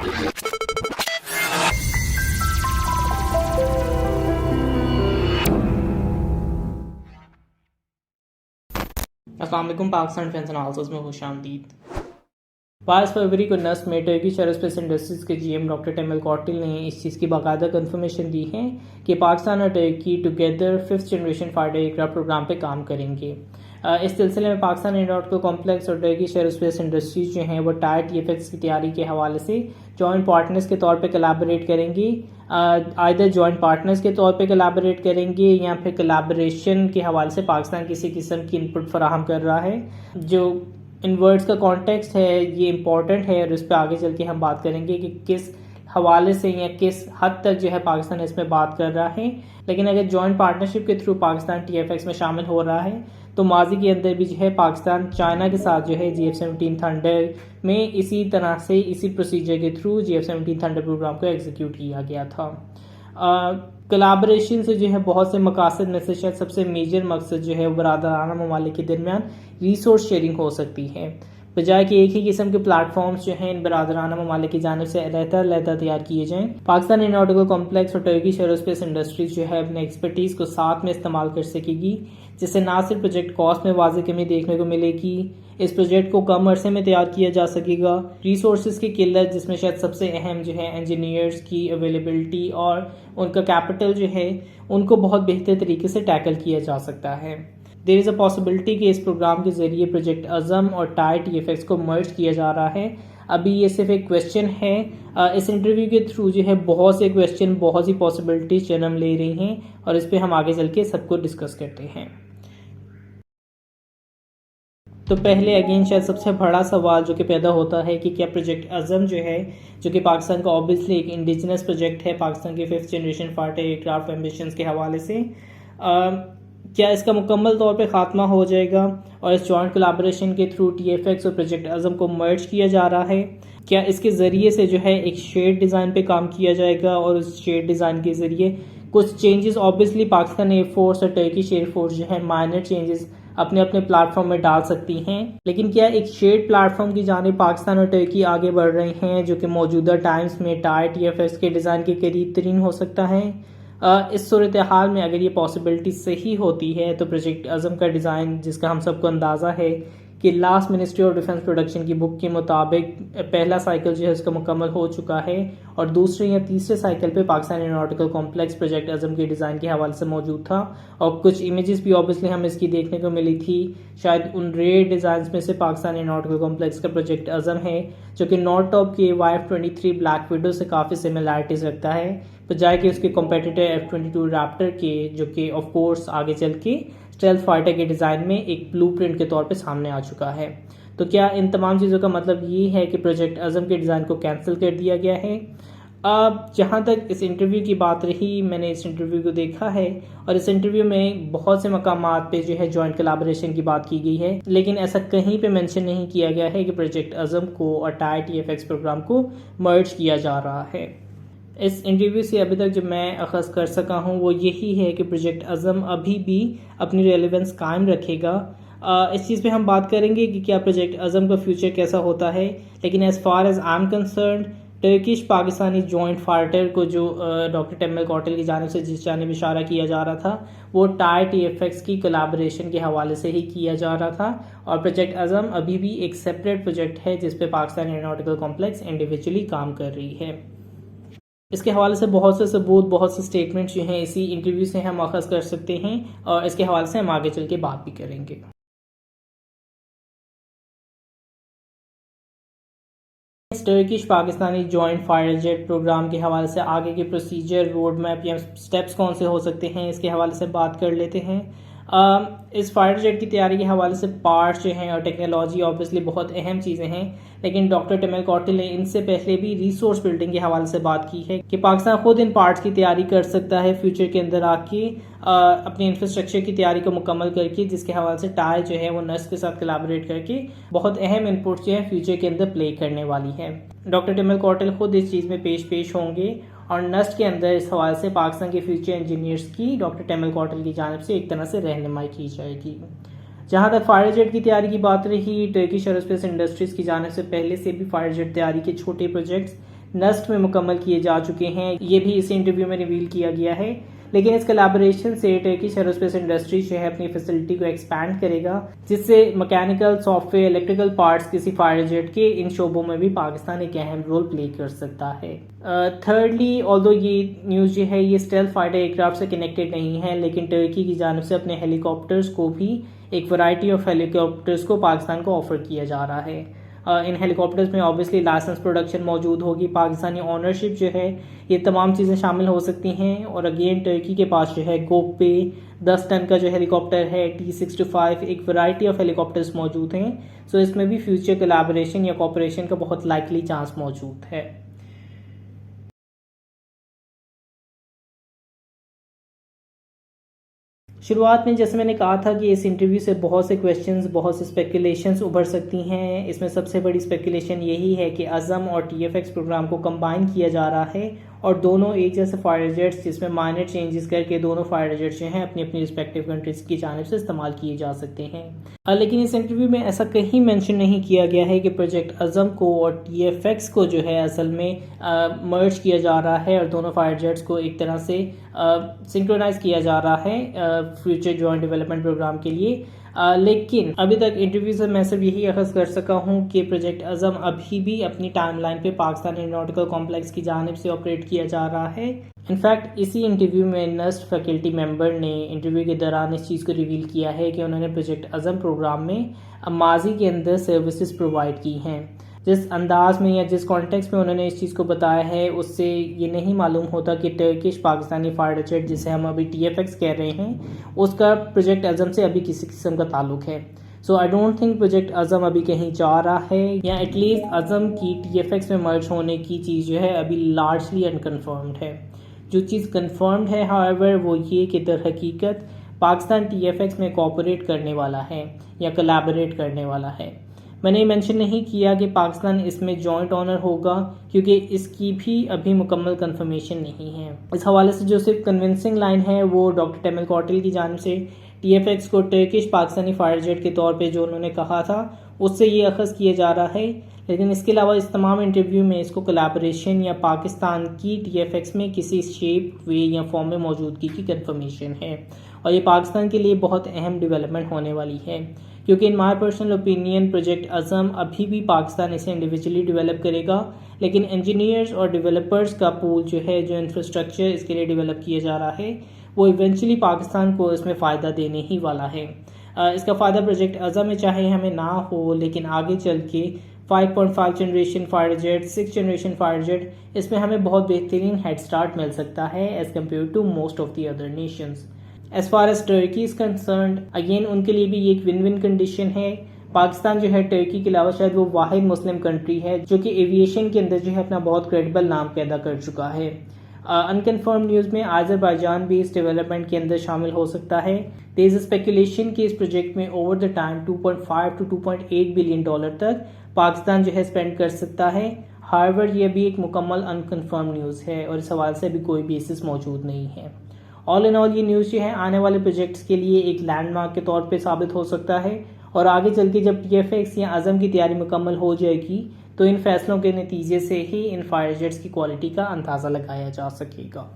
अस्सलाम वालेकुम। Pakistan defence analysis में खुश आमदीद। 22 फरवरी को नस्क में टर्किश एरोस्पेस इंडस्ट्रीज़ के जीएम डॉक्टर टेमल कॉटिल ने इस चीज़ की बाकायदा कन्फर्मेशन दी है कि पाकिस्तान और Turkey together 5th generation fighter aircraft program पे काम करेंगे। इस सिलसिले में पाकिस्तान एयरोनॉटिकल कॉम्प्लेक्स और टर्किश एरोस्पेस इंडस्ट्रीज जो हैं वो टायर TFX की तैयारी के हवाले से जॉइंट पार्टनर्स के तौर पे कोलैबोरेट करेंगे। आइदर जॉइंट पार्टनर्स के तौर पे कोलैबोरेट करेंगे या फिर कोलैबोरेशन के हवाले से पाकिस्तान किसी किस्म की इनपुट फराहम कर रहा है। जो इन वर्ड्स का कॉन्टेक्स्ट है ये इंपॉर्टेंट है और इस पर आगे चल के हम बात करेंगे कि किस हवाले से या किस हद तक जो है पाकिस्तान इसमें बात कर रहा है। लेकिन अगर जॉइंट पार्टनरशिप के थ्रू पाकिस्तान TFX में शामिल हो रहा है तो माजी के अंदर भी जो है पाकिस्तान चाइना के साथ जो है GF-17 थंडर में इसी तरह से इसी प्रोसीजर के थ्रू GF-17 थंडर प्रोग्राम को एग्जीक्यूट किया गया था। कोलैबोरेशन से जो है बहुत से मकासद में से शायद सबसे मेजर मकसद जो है बरादराना ममालिक के दरमियान रिसोर्स शेयरिंग हो सकती है, बजाय कि एक ही किस्म के प्लेटफॉर्म्स जो हैं इन बरादराना ममालिक की जानिब से अलहदा तैयार किए जाएं। पाकिस्तान एयरोनॉटिकल कॉम्प्लेक्स और टर्किश एरोस्पेस इंडस्ट्रीज जो है अपने एक्सपर्टीज़ को साथ में इस्तेमाल कर सकेगी, जिससे ना सिर्फ प्रोजेक्ट कॉस्ट में वाज़ेह कमी देखने को मिलेगी, इस प्रोजेक्ट को कम अरसे में तैयार किया जा सकेगा। रिसोर्सेज की किल्लत जिसमें शायद सबसे अहम जो है इंजीनियर्स की अवेलेबिलिटी और उनका कैपिटल जो है उनको बहुत बेहतर तरीके से टैकल किया जा सकता है। देयर इज़ अ पॉसिबिलिटी कि इस प्रोग्राम के ज़रिए प्रोजेक्ट अज़म और टायर TFX को मर्ज किया जा रहा है। अभी ये सिर्फ एक क्वेश्चन है। इस इंटरव्यू के थ्रू जो है बहुत से क्वेश्चन बहुत सी पॉसिबिलिटीज जन्म ले रही हैं और इस पर हम आगे चल के सबको डिस्कस करते हैं। तो पहले अगेन शायद सबसे बड़ा सवाल जो कि पैदा होता है कि क्या प्रोजेक्ट अज़म जो है, जो कि पाकिस्तान का ऑब्वियसली एक इंडिजिनस प्रोजेक्ट है पाकिस्तान के 5th generation fighter aircraft ambitions के हवाले से, क्या इसका मुकम्मल तौर पे ख़ात्मा हो जाएगा और इस जॉइंट कोलैबोरेशन के थ्रू TFX और प्रोजेक्ट अज़म को मर्ज किया जा रहा है? क्या इसके ज़रिए से जो है एक शेड डिज़ाइन पे काम किया जाएगा और उस शेड डिज़ाइन के ज़रिए कुछ चेंजेस ऑब्वियसली पाकिस्तान एयरफोर्स और टर्किश एयरफोर्स जो है माइनर चेंजेस अपने अपने प्लेटफॉर्म में डाल सकती हैं, लेकिन क्या एक शेड प्लेटफॉर्म की जानिब पाकिस्तान और टर्की आगे बढ़ रहे हैं जो कि मौजूदा टाइम्स में टायर TFX के डिज़ाइन के करीब तरीन हो सकता है? इस सूरत हाल में अगर ये पॉसिबिलिटी सही होती है तो प्रोजेक्ट अज़म का डिज़ाइन, जिसका हम सबको अंदाज़ा है कि last ministry of defence production की बुक के मुताबिक पहला साइकिल जो है उसका मुकम्मल हो चुका है और दूसरे या तीसरे साइकिल पे पाकिस्तान एयरोनॉटिकल कॉम्प्लेक्स प्रोजेक्ट अज़म के डिज़ाइन के हवाले से मौजूद था और कुछ इमेजेस भी ऑब्वियसली हमें इसकी देखने को मिली थी। शायद उन रेयर डिज़ाइन में से पाकिस्तान एयरोनॉटिकल कॉम्प्लेक्स का प्रोजेक्ट अज़म है जो कि नॉट टॉप के YF-23 ब्लैक विडो से काफ़ी सिमिलैरिटीज़ रखता है, बजाय कि उसके कॉम्पिटिटर F-22 रैप्टर के, जो कि ऑफ कोर्स आगे चल के स्टेल्थ फाइटर के डिज़ाइन में एक ब्लूप्रिंट के तौर पे सामने आ चुका है। तो क्या इन तमाम चीज़ों का मतलब ये है कि प्रोजेक्ट अज़म के डिज़ाइन को कैंसिल कर दिया गया है? अब जहाँ तक इस इंटरव्यू की बात रही, मैंने इस इंटरव्यू को देखा है और इस इंटरव्यू में बहुत से मकामात पे जो है जॉइंट कोलैबोरेशन की बात की गई है, लेकिन ऐसा कहीं पे मेंशन नहीं किया गया है कि प्रोजेक्ट अज़म को और टायर TFX प्रोग्राम को मर्ज किया जा रहा है। इस इंटरव्यू से अभी तक जो मैं अखज़ कर सका हूँ वो यही है कि प्रोजेक्ट अज़म अभी भी अपनी रेलेवेंस कायम रखेगा। इस चीज़ पे हम बात करेंगे कि क्या प्रोजेक्ट अज़म का फ्यूचर कैसा होता है, लेकिन as far as I am concerned Turkish Pakistani joint fighter को जो डॉक्टर टेमल कॉटिल की जानिब से जिस जानिब इशारा किया जा रहा था वो टायर TFX की कोलैबोरेशन के हवाले से ही किया जा रहा था और प्रोजेक्ट अज़म अभी भी एक सेपरेट प्रोजेक्ट है जिस पे पाकिस्तान एयरोनॉटिकल कॉम्प्लेक्स इंडिविजुअली काम कर रही है। इसके हवाले से बहुत से सबूत, बहुत से स्टेटमेंट्स जो हैं इसी इंटरव्यू से हम अखज़ कर सकते हैं और इसके हवाले से हम आगे चल के बात भी करेंगे। Turkish Pakistani joint fighter jet program के हवाले से आगे के प्रोसीजर, रोड मैप या स्टेप्स कौन से हो सकते हैं, इसके हवाले से बात कर लेते हैं। इस फाइटर जेट की तैयारी के हवाले से पार्ट्स जो हैं और टेक्नोलॉजी ऑब्वियसली बहुत अहम चीज़ें हैं, लेकिन डॉक्टर टेमल कॉटिल ने इनसे पहले भी रिसोर्स बिल्डिंग के हवाले से बात की है कि पाकिस्तान खुद इन पार्ट्स की तैयारी कर सकता है फ्यूचर के अंदर आके अपनी इंफ्रास्ट्रक्चर की तैयारी को मुकम्मल करके, जिसके हवाले से टायर जो है वो नस्क के साथ कोलैबोरेट करके बहुत अहम इनपुट जो है फ्यूचर के अंदर प्ले करने वाली है। डॉक्टर टेमल कॉटिल खुद इस चीज़ में पेश होंगे और नस्ट के अंदर इस हवाले से पाकिस्तान के फ्यूचर इंजीनियर्स की डॉक्टर टेमल कॉटिल की जानिब से एक तरह से रहनुमाई की जाएगी। جہاں تک فائٹر جیٹ کی تیاری کی بات رہی، ٹرکش ایروسپیس انڈسٹریز کی جانب سے پہلے سے بھی فائٹر جیٹ تیاری کے چھوٹے پروجیکٹس نسٹ میں مکمل کیے جا چکے ہیں، یہ بھی اس انٹرویو میں ریویل کیا گیا ہے، لیکن اس کلیبوریشن سے ٹرکش ایروسپیس انڈسٹریز جو ہے اپنی فیسلٹی کو ایکسپینڈ کرے گا، جس سے mechanical, soft where, electrical parts کسی فائٹر جیٹ کے ان شعبوں میں بھی پاکستان ایک اہم رول پلے کر سکتا ہے۔ تھرڈلی، آلدو یہ نیوز جو ہے یہ اسٹیلتھ فائٹر ایئر کرافٹ سے کنیکٹڈ نہیں ہے، لیکن ٹرکی کی جانب سے اپنے ہیلی کاپٹرز کو بھی ایک ورائٹی آف ہیلی کاپٹرز کو پاکستان کو آفر کیا جا رہا ہے۔ ان ہیلی کاپٹرز میں اوبیسلی لائسنس پروڈکشن موجود ہوگی، پاکستانی اونرشپ جو ہے، یہ تمام چیزیں شامل ہو سکتی ہیں، اور اگین ٹرکی کے پاس جو ہے گوپے 10 ٹن کا جو ہیلی کاپٹر ہے، T-65، ایک ورائٹی آف ہیلی کاپٹرز موجود ہیں، سو اس میں بھی فیوچر کلیبوریشن یا کوپریشن کا بہت لائکلی چانس موجود ہے۔ شروعات میں جیسے میں نے کہا تھا کہ اس انٹرویو سے بہت سے کویسچنز، بہت سے اسپیکولیشنز ابھر سکتی ہیں۔ اس میں سب سے بڑی اسپیکولیشن یہی ہے کہ عزم اور TFX پروگرام کو کمبائن کیا جا رہا ہے، اور دونوں ایک جیسے فائٹر جیٹس، جس میں مائنر چینجز کر کے دونوں فائٹر جیٹس جو ہیں اپنی اپنی رسپیکٹیو کنٹریز کی جانب سے استعمال کیے جا سکتے ہیں۔ لیکن اس انٹرویو میں ایسا کہیں مینشن نہیں کیا گیا ہے کہ پروجیکٹ عزم کو اور TFX کو جو ہے اصل میں مرج کیا جا رہا ہے اور دونوں فائٹر جیٹس کو ایک طرح سے سنکرونائز کیا جا رہا ہے فیوچر جوائنٹ ڈیولپمنٹ پروگرام کے لیے۔ لیکن ابھی تک انٹرویو سے میں صرف یہی اخذ کر سکا ہوں کہ پروجیکٹ عزم ابھی بھی اپنی ٹائم لائن پہ پاکستان ایروناٹیکل کمپلیکس کی جانب سے آپریٹ کیا جا رہا ہے۔ انفیکٹ اسی انٹرویو میں نسٹ فیکلٹی ممبر نے انٹرویو کے دوران اس چیز کو ریویل کیا ہے کہ انہوں نے پروجیکٹ عزم پروگرام میں ماضی کے اندر سروسز پرووائڈ کی ہیں۔ جس انداز میں یا جس کانٹیکس میں انہوں نے اس چیز کو بتایا ہے، اس سے یہ نہیں معلوم ہوتا کہ ٹرکش پاکستانی فائٹر جیٹ، جسے ہم ابھی TFX کہہ رہے ہیں، اس کا پروجیکٹ عزم سے ابھی کسی قسم کا تعلق ہے۔ سو آئی ڈونٹ تھنک پروجیکٹ عزم ابھی کہیں جا رہا ہے، یا ایٹ لیسٹ عزم کی TFX میں مرج ہونے کی چیز جو ہے ابھی لارجلی انکنفرمڈ ہے۔ جو چیز کنفرمڈ ہے however وہ یہ کہ در حقیقت پاکستان TFX میں کوآپریٹ کرنے والا ہے یا کولیبوریٹ کرنے والا ہے۔ میں نے مینشن نہیں کیا کہ پاکستان اس میں جوائنٹ آنر ہوگا، کیونکہ اس کی بھی ابھی مکمل کنفرمیشن نہیں ہے۔ اس حوالے سے جو صرف کنونسنگ لائن ہے وہ ڈاکٹر ٹیمل کوٹل کی جانب سے TFX کو ٹرکش پاکستانی فائٹر جیٹ کے طور پہ جو انہوں نے کہا تھا، اس سے یہ اخذ کیا جا رہا ہے، لیکن اس کے علاوہ اس تمام انٹرویو میں اس کو کولیبوریشن یا پاکستان کی TFX میں کسی شیپ، وے یا فارم میں موجودگی کی کنفرمیشن ہے، اور یہ پاکستان کے لیے بہت اہم ڈیولپمنٹ ہونے والی ہے، کیونکہ ان مائی پرسنل اوپینین پروجیکٹ عزم ابھی بھی پاکستان اسے انڈیویجولی ڈیولپ کرے گا، لیکن انجینئرز اور ڈیولپرز کا پول جو ہے، جو انفراسٹرکچر اس کے لیے ڈیولپ کیا جا رہا ہے، وہ ایونچولی پاکستان کو اس میں فائدہ دینے ہی والا ہے۔ اس کا فائدہ پروجیکٹ عزم میں چاہے ہمیں نہ ہو، لیکن آگے چل کے 5.5 generation fighter jet, 6 generation fighter jet, اس میں ہمیں بہت بہترین ہیڈ سٹارٹ مل سکتا ہے as compare to most of the other nations. As far as Turkey is concerned, again ان کے لیے بھی یہ ایک ون ون کنڈیشن ہے۔ پاکستان جو ہے ٹرکی کے علاوہ شاید وہ واحد مسلم کنٹری ہے جو کہ ایویشن کے اندر جو ہے اپنا بہت کریڈیبل نام پیدا کر چکا ہے۔ انکنفرم نیوز میں آذربائیجان بھی اس ڈیولپمنٹ کے اندر شامل ہو سکتا ہے۔ دیر از اسپیکولیشن کہ اس پروجیکٹ میں over the time 2.5 to 2.8 billion dollar تک پاکستان جو ہے اسپینڈ کر سکتا ہے۔ ہاؤیور یہ بھی ایک مکمل انکنفرم نیوز ہے اور اس حوالے سے بھی کوئی بیسس موجود نہیں ہے۔ آل ان آل یہ نیوز جو ہے آنے والے پروجیکٹس کے لیے ایک لینڈ مارک کے طور پہ ثابت ہو سکتا ہے، اور آگے چل کے جب TFX یا عزم کی تیاری مکمل ہو جائے گی تو ان فیصلوں کے نتیجے سے ہی ان فائٹر جیٹس کی کوالٹی کا اندازہ لگایا جا سکے گا۔